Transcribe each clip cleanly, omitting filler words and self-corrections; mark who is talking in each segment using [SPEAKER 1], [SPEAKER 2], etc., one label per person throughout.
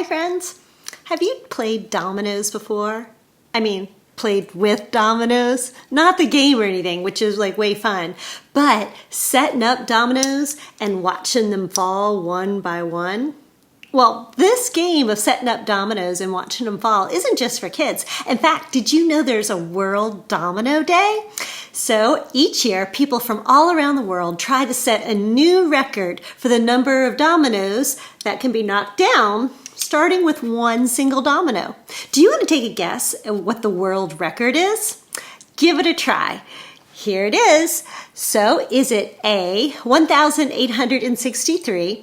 [SPEAKER 1] friends. Have you played dominoes before? I mean, played with dominoes? Not the game or anything, which is like way fun, but setting up dominoes and watching them fall one by one. Well, this game of setting up dominoes and watching them fall isn't just for kids. In fact, did you know there's a World Domino Day? So each year, people from all around the world try to set a new record for the number of dominoes that can be knocked down, starting with one single domino. Do you want to take a guess at what the world record is? Give it a try. Here it is. So is it A, 1,863,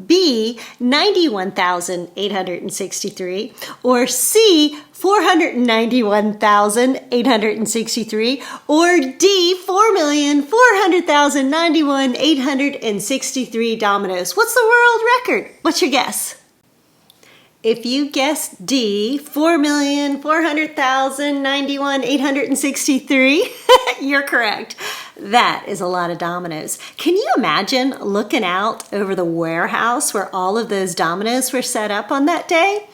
[SPEAKER 1] B, 91,863, or C, 491,863, or D, 4,400,091,863 dominoes? What's the world record? What's your guess? If you guessed D, 4,400,091,863, you're correct. That is a lot of dominoes. Can you imagine looking out over the warehouse where all of those dominoes were set up on that day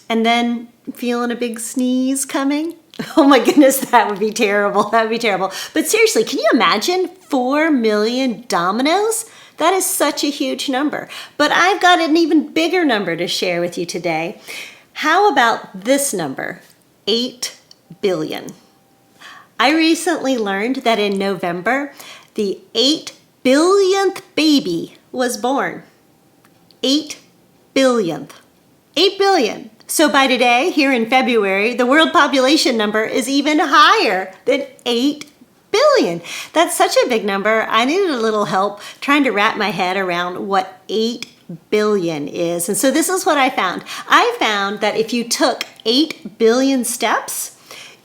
[SPEAKER 1] and then feeling a big sneeze coming? Oh my goodness, that would be terrible. That would be terrible. But seriously, can you imagine 4 million dominoes? That is such a huge number. But I've got an even bigger number to share with you today. How about this number? 8 billion. I recently learned that in November, the 8 billionth baby was born. 8 billionth. 8 billion. So by today, here in February, the world population number is even higher than 8 billion. That's such a big number. I needed a little help trying to wrap my head around what 8 billion is. And so this is what I found. I found that if you took 8 billion steps,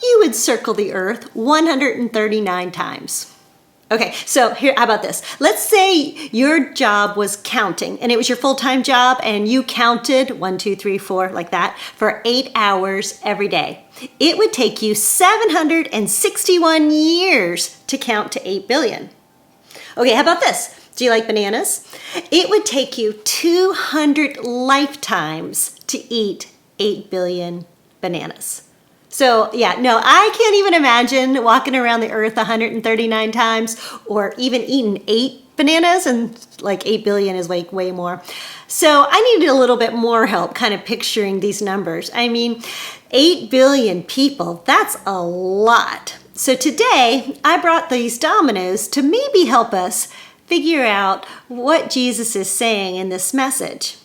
[SPEAKER 1] you would circle the earth 139 times. Okay, so here, how about this? Let's say your job was counting, and it was your full-time job, and you counted 1, 2, 3, 4, like that, for 8 hours every day. It would take you 761 years to count to 8 billion. Okay, how about this? Do you like bananas? It would take you 200 lifetimes to eat 8 billion bananas. So yeah, no, I can't even imagine walking around the earth 139 times or even eating 8 bananas, and like 8 billion is like way more. So I needed a little bit more help kind of picturing these numbers. I mean, 8 billion people, that's a lot. So today I brought these dominoes to maybe help us figure out what Jesus is saying in this message.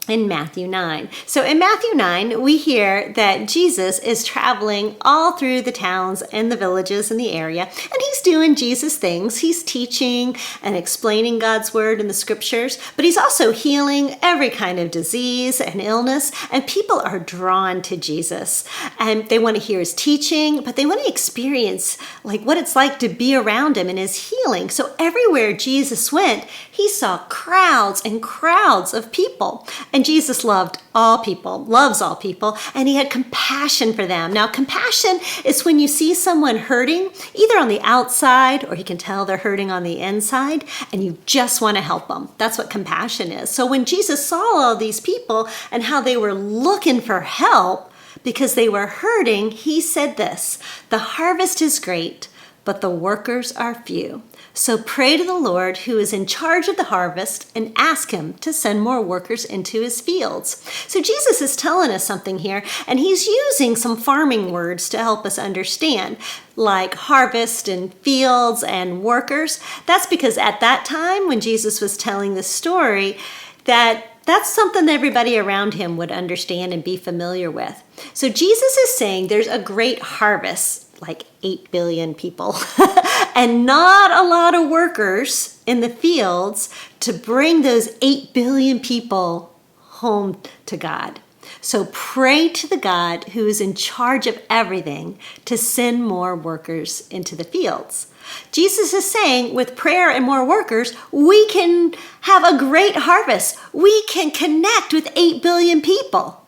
[SPEAKER 1] In Matthew 9. So in Matthew 9, we hear that Jesus is traveling all through the towns and the villages in the area, and he's doing Jesus things. He's teaching and explaining God's word in the scriptures, but he's also healing every kind of disease and illness, and people are drawn to Jesus. And they want to hear his teaching, but they want to experience like what it's like to be around him and his healing. So everywhere Jesus went, he saw crowds and crowds of people. And Jesus loved all people, loves all people, and he had compassion for them. Now, compassion is when you see someone hurting, either on the outside or you can tell they're hurting on the inside, and you just want to help them. That's what compassion is. So when Jesus saw all these people and how they were looking for help because they were hurting, he said this, "The harvest is great, but the workers are few. So pray to the Lord who is in charge of the harvest and ask him to send more workers into his fields." So Jesus is telling us something here, and he's using some farming words to help us understand, like harvest and fields and workers. That's because at that time when Jesus was telling this story, that's something that everybody around him would understand and be familiar with. So Jesus is saying there's a great harvest, like 8 billion people, and not a lot of workers in the fields to bring those 8 billion people home to God. So pray to the God who is in charge of everything to send more workers into the fields. Jesus is saying with prayer and more workers, we can have a great harvest. We can connect with 8 billion people.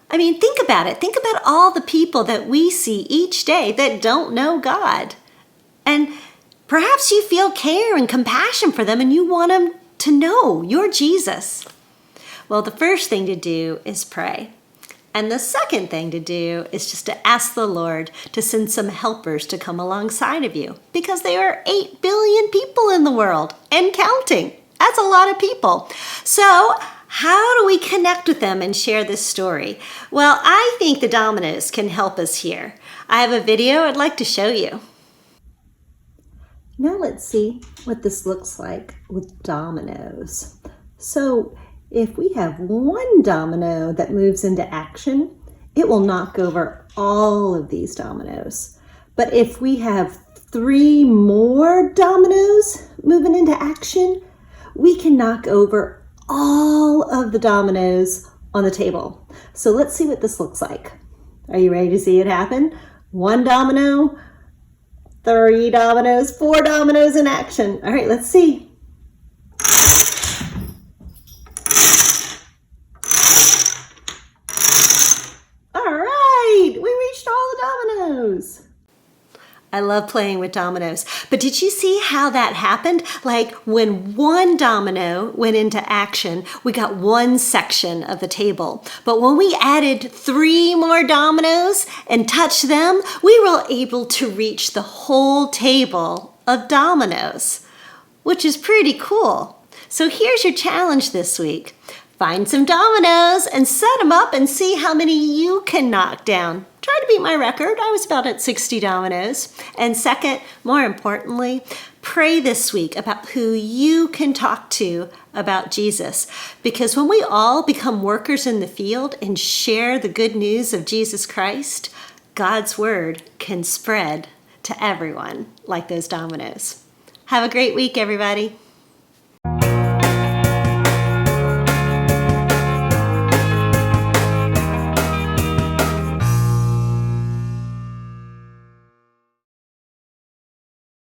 [SPEAKER 1] I mean, think about it. Think about all the people that we see each day that don't know God. And perhaps you feel care and compassion for them and you want them to know your Jesus. Well, the first thing to do is pray. And the second thing to do is just to ask the Lord to send some helpers to come alongside of you, because there are 8 billion people in the world and counting. That's a lot of people. So how do we connect with them and share this story? Well, I think the dominoes can help us here. I have a video I'd like to show you. Now let's see what this looks like with dominoes. So if we have one domino that moves into action, it will knock over all of these dominoes. But if we have 3 more dominoes moving into action, we can knock over all of the dominoes on the table. So let's see what this looks like. Are you ready to see it happen? 1 domino, 3 dominoes, 4 dominoes in action. All right, let's see. All right, we reached all the dominoes. I love playing with dominoes, but did you see how that happened? Like when 1 domino went into action, we got 1 section of the table. But when we added 3 more dominoes and touched them, we were able to reach the whole table of dominoes, which is pretty cool. So here's your challenge this week. Find some dominoes and set them up and see how many you can knock down. Try to beat my record. I was about at 60 dominoes. And second, more importantly, pray this week about who you can talk to about Jesus. Because when we all become workers in the field and share the good news of Jesus Christ, God's word can spread to everyone like those dominoes. Have a great week, everybody.